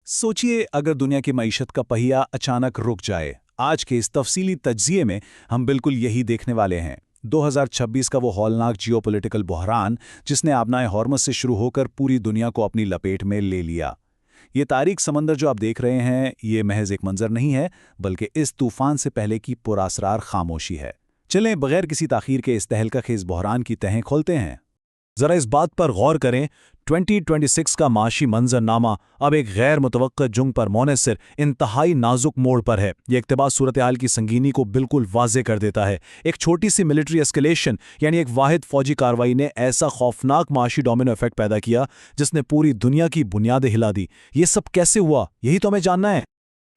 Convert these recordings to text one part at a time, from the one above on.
सोचिए अगर दुनिया की मईशत का पहिया अचानक रुक जाए। आज के इस तफसीली तज्जिए में हम बिल्कुल यही देखने वाले हैं। 2026 का वो हौलनाक जियोपॉलिटिकल बहरान जिसने आबनाए हॉर्मस से शुरू होकर पूरी दुनिया को अपनी लपेट में ले लिया। ये तारीख समंदर जो आप देख रहे हैं, ये महज एक मंजर नहीं है, बल्कि इस तूफान से पहले की पुरअसरार खामोशी है। चलें बगैर किसी ताखीर के इस तहलका-खेज़ बहरान की तहें खोलते हैं। ज़रा इस बात पर गौर करें, 2026 का माशी मंजरनामा अब एक गैर मुतवक्कित जंग पर मुनहसर इंतहाई नाजुक मोड़ पर है। ये इक़्तिबास सूरत-ए-हाल की संगीनी को बिल्कुल वाज़ेह कर देता है। एक छोटी सी मिलिट्री एस्केलेशन यानी एक वाहिद फौजी कार्रवाई ने ऐसा खौफनाक माशी डोमिनो इफेक्ट पैदा किया जिसने पूरी दुनिया की बुनियादें हिला दी। ये सब कैसे हुआ, यही तो हमें जानना है।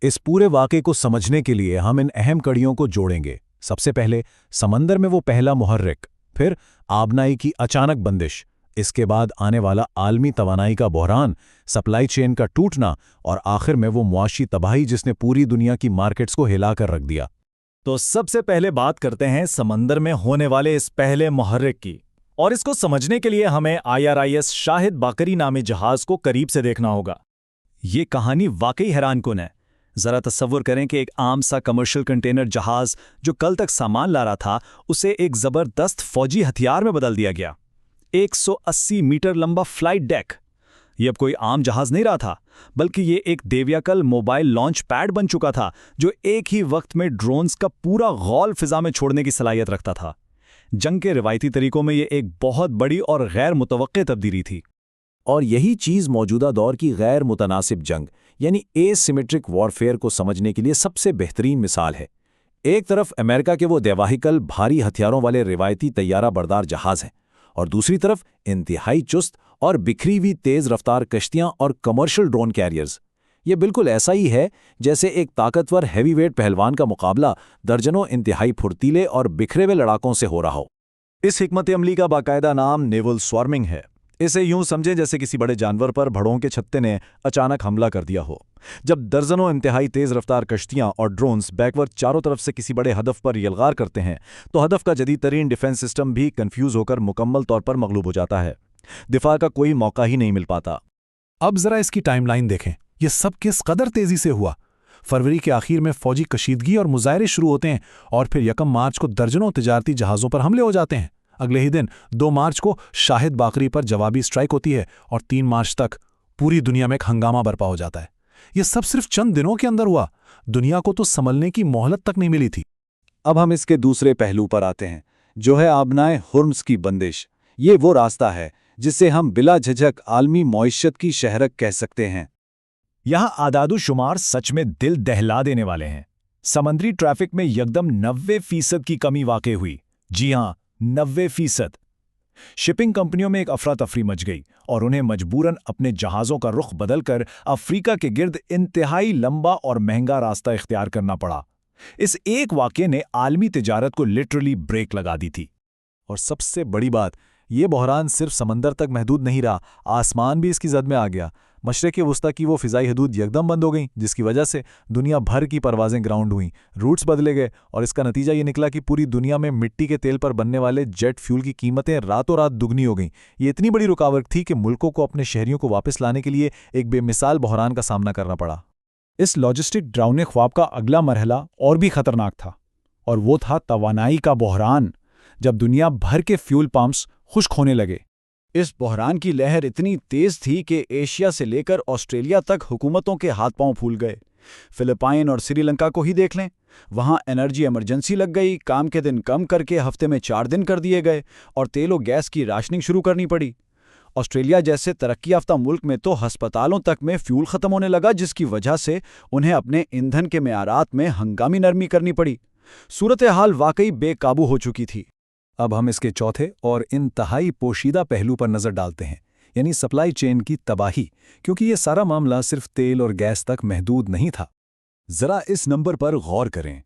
इस पूरे वाक़े को समझने के लिए हम इन अहम कड़ियों को जोड़ेंगे। सबसे पहले समंदर में वो पहला मुहर्रिक, फिर आबनाई की अचानक बंदिश, इसके बाद आने वाला आलमी तवानाई का बहरान, सप्लाई चेन का टूटना और आखिर में वो मुआशी तबाही जिसने पूरी दुनिया की मार्केट्स को हिलाकर रख दिया। तो सबसे पहले बात करते हैं समंदर में होने वाले इस पहले मुहर्रिक की, और इसको समझने के लिए हमें IRIS शाहिद बाकरी नामी जहाज को करीब से देखना होगा। ये कहानी वाकई हैरानकुन है। ज़रा तस्वुर करें कि एक आम सा कमर्शियल कंटेनर जहाज जो कल तक सामान ला रहा था, उसे एक ज़बरदस्त फौजी हथियार में बदल दिया गया। 180 मीटर लंबा फ्लाइट डेक। ये अब कोई आम जहाज नहीं रहा था, बल्कि ये एक देवयाकल मोबाइल लॉन्च पैड बन चुका था जो एक ही वक्त में ड्रोन्स का पूरा गौल फिजा में छोड़ने की सलाहियत रखता था। जंग के रिवायती तरीकों में ये एक बहुत बड़ी और गैर मुतवक्के तब्दीली थी। और यही चीज़ मौजूदा दौर की गैर मुतनासिब जंग यानी एसिमेट्रिक वॉरफेयर को समझने के लिए सबसे बेहतरीन मिसाल है। एक तरफ अमेरिका के वो देवाहिकल भारी हथियारों वाले रिवायती तैयारा बरदार जहाज़ हैं, और दूसरी तरफ इंतहाई चुस्त और बिखरी हुई तेज़ रफ्तार कश्तियां और कमर्शियल ड्रोन कैरियर्स। ये बिल्कुल ऐसा ही है जैसे एक ताकतवर हैवीवेट पहलवान का मुकाबला दर्जनों इंतहाई फुर्तीले और बिखरे हुए लड़ाकों से हो रहा हो। इस हिकमत अमली का बाकायदा नाम नेवल स्वार्मिंग है। इसे यूं समझें जैसे किसी बड़े जानवर पर भड़ों के छत्ते ने अचानक हमला कर दिया हो। जब दर्जनों इंतहाई तेज रफ्तार कश्तियां और ड्रोन्स बैकवर्ड चारों तरफ से किसी बड़े हदफ पर यलगार करते हैं, तो हदफ का जदीद तरीन डिफेंस सिस्टम भी कंफ्यूज होकर मुकम्मल तौर पर मगलूब हो जाता है। दिफा का कोई मौका ही नहीं मिल पाता। अब जरा इसकी टाइमलाइन देखें, ये सब किस कदर तेजी से हुआ। फरवरी के आखिर में फौजी कशीदगी और मुजाहरे शुरू होते हैं, और फिर 1 मार्च को दर्जनों तिजारती जहाज़ों पर हमले हो जाते हैं। अगले ही दिन 2 मार्च को शाहिद बाकरी पर जवाबी स्ट्राइक होती है, और 3 मार्च तक पूरी दुनिया में एक हंगामा बरपा हो जाता है। यह सब सिर्फ चंद दिनों के अंदर हुआ। दुनिया को तो संभलने की मोहलत तक नहीं मिली थी। अब हम इसके दूसरे पहलू पर आते हैं, जो है आबनाए हुर्मुज़ की बंदिश। ये वो रास्ता है जिसे हम बिला झिझक आलमी मईशत की शहरक कह सकते हैं। यहाँ आदादो शुमार सच में दिल दहला देने वाले हैं। समंदरी ट्रैफिक में यकदम 90% की कमी वाक़ई हुई। जी हाँ, 90%। शिपिंग कंपनियों में एक अफरा तफरी मच गई और उन्हें मजबूरन अपने जहाज़ों का रुख बदलकर अफ्रीका के गिर्द इंतहाई लंबा और महंगा रास्ता इख्तियार करना पड़ा। इस एक वाक़ये ने आलमी तिजारत को लिटरली ब्रेक लगा दी थी। और सबसे बड़ी बात, ये बहरान सिर्फ समंदर तक महदूद नहीं रहा, आसमान भी इसकी जद में आ गया। मशरिक़ वस्ता की वो फ़िज़ाई हदूद यकदम बंद हो गईं, जिसकी वजह से दुनिया भर की परवाज़ें ग्राउंड हुईं, रूट्स बदले गए, और इसका नतीजा ये निकला कि पूरी दुनिया में मिट्टी के तेल पर बनने वाले जेट फ्यूल की कीमतें रातों रात दुगनी हो गईं। ये इतनी बड़ी रुकावट थी कि मुल्कों को अपने शहरियों को वापस लाने के लिए एक बेमिसाल बहरान का सामना करना पड़ा। इस लॉजिस्टिक ड्राउने ख्वाब का अगला मरहला और भी खतरनाक था, और वो था तवानाई का बहरान, जब दुनिया भर के फ्यूल पंप्स खुश्क होने लगे। इस बहरान की लहर इतनी तेज थी कि एशिया से लेकर ऑस्ट्रेलिया तक हुकूमतों के हाथ पांव फूल गए। फिलिपाइन और श्रीलंका को ही देख लें, वहां एनर्जी इमरजेंसी लग गई, काम के दिन कम करके हफ्ते में 4 दिन कर दिए गए, और तेल और गैस की राशनिंग शुरू करनी पड़ी। ऑस्ट्रेलिया जैसे तरक्की याफ्ता मुल्क में तो अस्पतालों तक में फ्यूल ख़त्म होने लगा, जिसकी वजह से उन्हें अपने ईंधन के मेयारात में हंगामी नरमी करनी पड़ी। सूरत हाल वाकई बेकाबू हो चुकी थी। अब हम इसके चौथे और इंतहाई पोशीदा पहलू पर नज़र डालते हैं, यानी सप्लाई चेन की तबाही, क्योंकि ये सारा मामला सिर्फ तेल और गैस तक महदूद नहीं था। ज़रा इस नंबर पर गौर करें,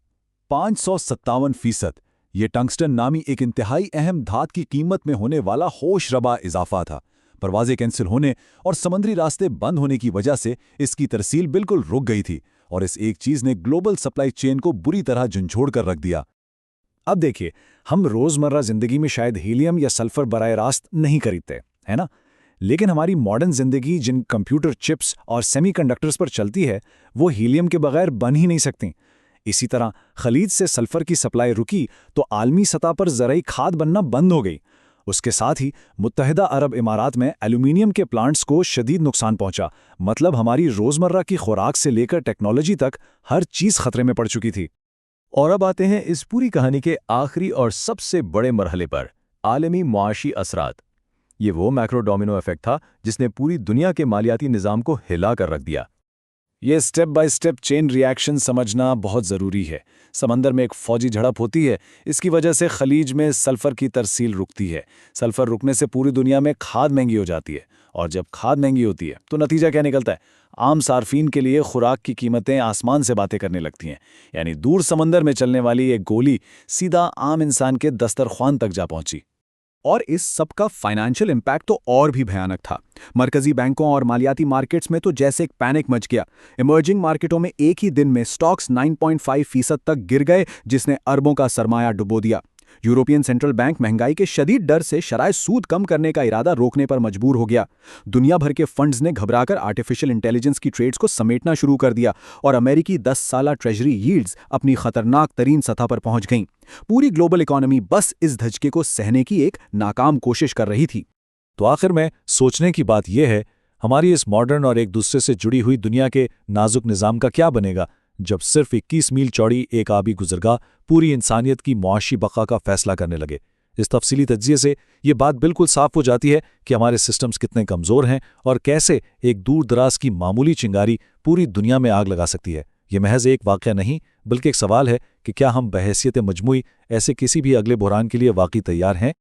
557%। ये टंगस्टन नामी एक इंतहाई अहम धात की कीमत में होने वाला होशरबा इजाफा था। परवाज़ें कैंसिल होने और समंदरी रास्ते बंद होने की वजह से इसकी तरसील बिल्कुल रुक गई थी, और इस एक चीज़ ने ग्लोबल सप्लाई चेन को बुरी तरह झंझोड़ कर रख दिया। अब देखिए, हम रोज़मर्रा ज़िंदगी में शायद हीलियम या सल्फ़र बराह रास्त नहीं खरीदते, है ना? लेकिन हमारी मॉडर्न जिंदगी जिन कंप्यूटर चिप्स और सेमीकंडक्टर्स पर चलती है वो हीलियम के बगैर बन ही नहीं सकती। इसी तरह खलीज से सल्फर की सप्लाई रुकी तो आलमी सतह पर ज़राई खाद बनना बंद हो गई। उसके साथ ही मुत्तहिदा अरब इमारात में एल्यूमिनियम के प्लांट्स को शदीद नुकसान पहुंचा। मतलब हमारी रोज़मर्रा की खुराक से लेकर टेक्नोलॉजी तक हर चीज़ खतरे में पड़ चुकी थी। और अब आते हैं इस पूरी कहानी के आखिरी और सबसे बड़े मरहले पर, आलमी मुआशी असरात। ये वो मैक्रो डोमिनो इफेक्ट था जिसने पूरी दुनिया के मालियाती निज़ाम को हिला कर रख दिया। ये step by step chain reaction समझना बहुत ज़रूरी है। समंदर में एक फौजी झड़प होती है, इसकी वजह से खलीज में सल्फ़र की तरसील रुकती है। सल्फ़र रुकने से पूरी दुनिया में खाद महंगी हो जाती है, और जब खाद महंगी होती है तो नतीजा क्या निकलता है? आम सार्फिन के लिए खुराक की कीमतें आसमान से बातें करने लगती हैं। यानी दूर समंदर में चलने वाली एक गोली सीधा आम इंसान के दस्तरख्वान तक जा पहुंची। और इस सब का फाइनेंशियल इम्पैक्ट तो और भी भयानक था। मरकजी बैंकों और मालियाती मार्केट्स में तो जैसे एक पैनिक मच गया। इमर्जिंग मार्केटों में एक ही दिन में स्टॉक्स 9.5% तक गिर गए, जिसने अरबों का सरमाया डुबो दिया। यूरोपियन सेंट्रल बैंक महंगाई के शदीद डर से शराय सूद कम करने का इरादा रोकने पर मजबूर हो गया। दुनिया भर के फंड्स ने घबराकर आर्टिफिशियल इंटेलिजेंस की ट्रेड्स को समेटना शुरू कर दिया और अमेरिकी 10 साला ट्रेजरी यील्ड्स अपनी खतरनाक तरीन सतह पर पहुंच गईं। पूरी ग्लोबल इकोनॉमी बस इस धचके को सहने की एक नाकाम कोशिश कर रही थी। तो आखिर में सोचने की बात यह है, हमारी इस मॉडर्न और एक दूसरे से जुड़ी हुई दुनिया के नाजुक निज़ाम का क्या बनेगा जब सिर्फ 21 मील चौड़ी एक आबी गुजरगाह पूरी इंसानियत की मुआशी बका का फैसला करने लगे। इस तफसीली तज्जिए से ये बात बिल्कुल साफ हो जाती है कि हमारे सिस्टम्स कितने कमज़ोर हैं और कैसे एक दूर दराज की मामूली चिंगारी पूरी दुनिया में आग लगा सकती है। ये महज एक वाक़या नहीं, बल्कि एक सवाल है कि क्या हम बहैसियत मजमूई ऐसे किसी भी अगले बुहरान के लिए वाकई तैयार हैं।